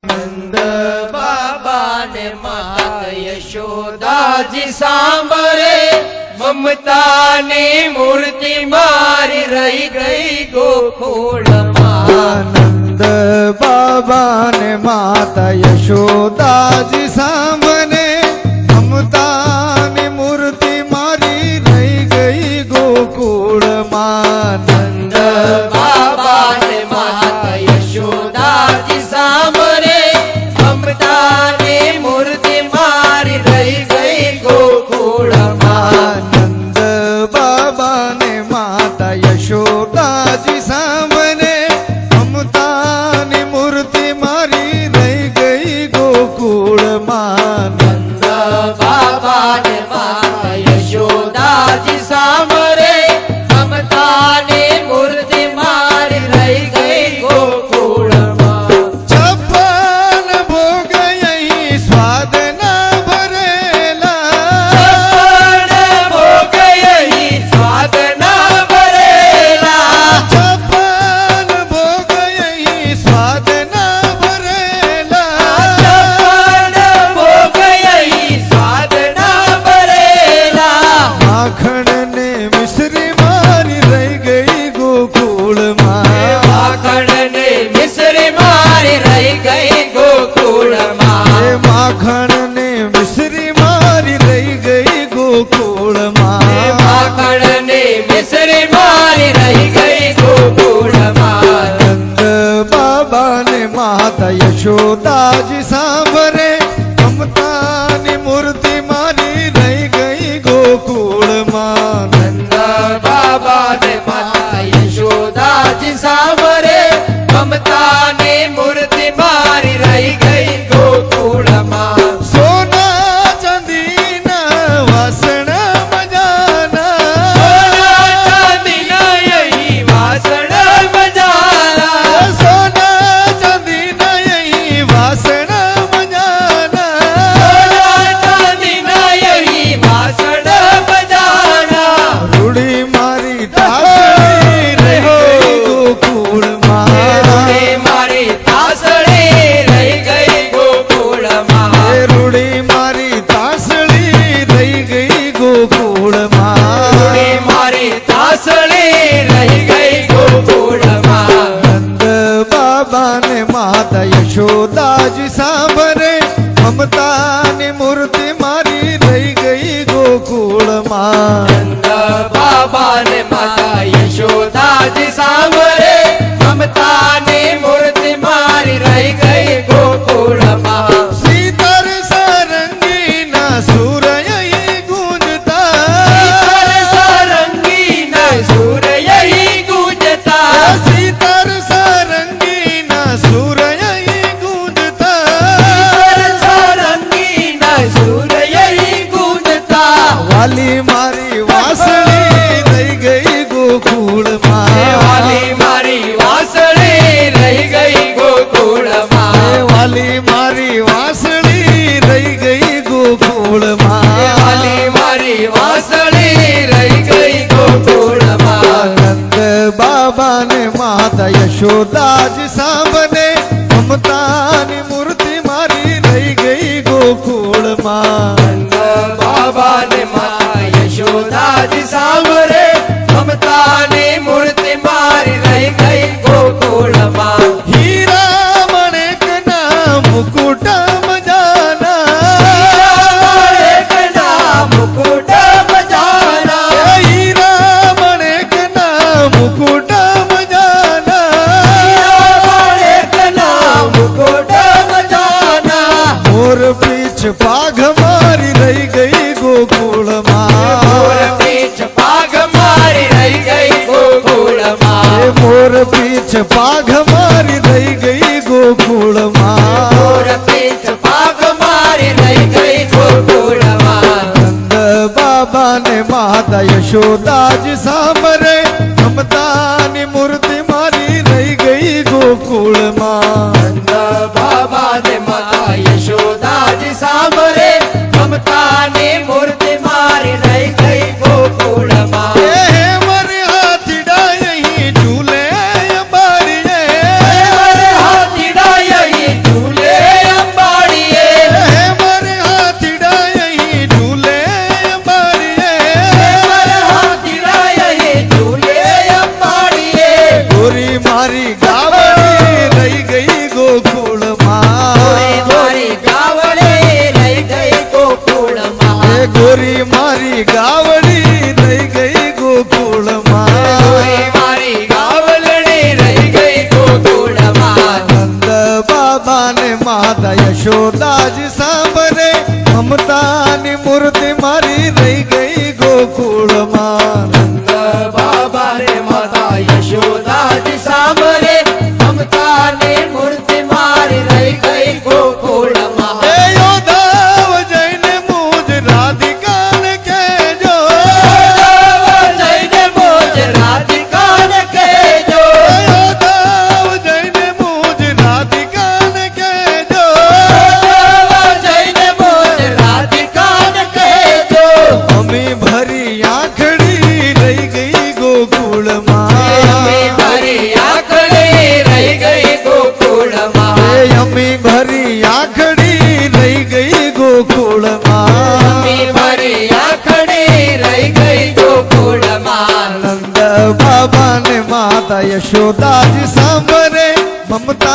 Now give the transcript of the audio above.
નંદ બાબા ને માતા યશોદાજી સાંભળે, મમતા ની મૂર્તિ મારી રહી ગઈ ગોકુળમાં. નંદ બાબા ને માતા યશોદાજી સાંભળે, મમતા ની મૂર્તિ મારી રહી ગઈ ગોકુળમાં. નંદ બાબા ને માતા યશોદાજી સાંભળે, મમતા ની મૂર્તિ મારી રહી ગઈ ગોકુળમાં. નંદ બાબા ને માતા યશોદાજી સાંભળે, મમતા ની મૂર્તિ મારી રહી ગઈ ગોકુળમાં. નંદ બાબા ને માતા યશોદાજી સાંભળે, મમતા ની મૂર્તિ મારી રહી ગઈ ગોકુળમાં. છપ્પન ભોગ અહીં સ્વાદ ના ભરેલા, છપ્પન ભોગ અહીં સ્વાદ ના ભરેલા, છપ્પન ભોગ અહીં સ્વાદ ના ભરેલા. છપ્પન ભોગ અહીં સ્વાદ ના ભરેલા. માખણ ને મિશ્રી મારી રહી ગઈ ગોકુળમાં. માખણ ને મિશ્રી મારી રહી ગઈ ગોકુળમાં. માખણ ને મિશ્રી મારી રહી ગઈ ગોકુળમાં. માખણ ને મિશ્રી મારી રહી ગઈ ગોકુળમાં. નંદ બાબા ને માતા યશોદાજી સાંભળે, મમતાની મૂર્તિ મારી રહી ગઈ ગોકુળમાં. નંદ બાબા ને માતા યશોદાજી સાંભળે, મમતા ની મૂર્તિ મારી રહી ગઈ ગોકુળમાં. સોના ચાંદીના વાસણ મજાના, સોના ચાંદીના અહીં વાસણ મજાના. સોના ચાંદીના અહીં વાસણ મજાના. સોના ચાંદીના અહીં વાસણ મજાના. રૂડી મારી તાસળી રહી ગઈ ગોકુળમાં. રૂડી મારી તાસળી રહી ગઈ ગોકુળમાં. રૂડી મારી તાસળી રહી ગઈ ગોકુળમાં. રૂડી મારી તાસળી રહી ગઈ ગોકુળમાં. નંદ બાબા ને માતા યશોદાજી સાંભળે, મમતાની મૂર્તિ મારી રહી ગઈ ગોકુળમાં. નંદ બાબા ને માતા યશોદાજી સાંભળે, મમતા ની મૂર્તિ મારી રહી ગઈ ગોકુળમાં. સીતર સારંગીના સુર અહીં ગુંજતા, સીતર સારંગીના સુર અહીં ગુંજતા. સીતર સારંગીના સુર અહીં ગુંજતા. સીતર સારંગીના સુર અહીં ગુંજતા. વાલી મારી વાસળી રહી ગઈ ગોકુળમાં. વાલી મારી વાસળી રહી ગઈ ગોકુળમાં. વાલી મારી વાસળી રહી ગઈ ગોકુળમાં. વાલી મારી વાસળી રહી ગઈ ગોકુળમાં. નંદ બાબા ને માતા યશોદાજી સાંભળે, મમતાની મૂર્તિ મારી રહી ગઈ ગોકુળમાં. નંદ બાબા ને માતા યશોદાજી સાંભળે, મમતા ની મૂર્તિ મારી રહી ગઈ ગોકુળમાં. હીરા મણેકના મુકુટ મજાના, હીરા મુકુટ મજાના. હીરા મણેકના મુકુટ મજાના. હીરા મુકુટ મજાના. મોર પીછ પાઘ મારી રહી ગઈ ગોકુળમાં. મોર પીછ પાઘ મારી રહી ગઈ ગોકુળમાં. મોર પીછ પાઘ મારી રહી ગઈ ગોકુળમાં. મોર પીછ પાઘ મારી રહી ગઈ ગોકુળમાં. નંદ બાબા ને માતા યશોદાજી સાંભળે, મમતાની મૂર્તિ મારી રહી ગઈ ગોકુળમાં. નંદ બાબા ને માતા યશોદાજી સાંભળે, મમતા ની મૂર્તિ મારી રહી ગઈ ગોકુળમાં. એ મારી હાથીડા અહીં ઝૂલે બારીએ, મારે હાથીડા અહીં ઝૂલે બાબાને માતા યશોદાજી સાંભળે મમતાની મૂર્તિ મારી રહી ગઈ ગોકુળમાં બાબા રે માતા યશોદાજી સાંભળે મમતાની મૂર્તિ મારી રહી ગઈ ગોકુળમાં એ યોધાવ જઈને મુજ રાધિકાને કહેજો જઈને મોજ રાધિકાને કહેજો યોધાવ જઈને મુજ રાધિકાને કહેજો જઈને મોજ રાધિકાને કહેજો અમી ભરી આંખડી રહી ગઈ ગોકુળમાં અમી ભરી આંખડી રહી ગઈ ગોકુળમાં એ અમી ભરી આંખડી રહી ગઈ ગોકુળમાં અમી ભરી આંખડી રહી ગઈ ગોકુળમાં નંદ બાબાને માતા યશોદાજી સાંભળે મમતા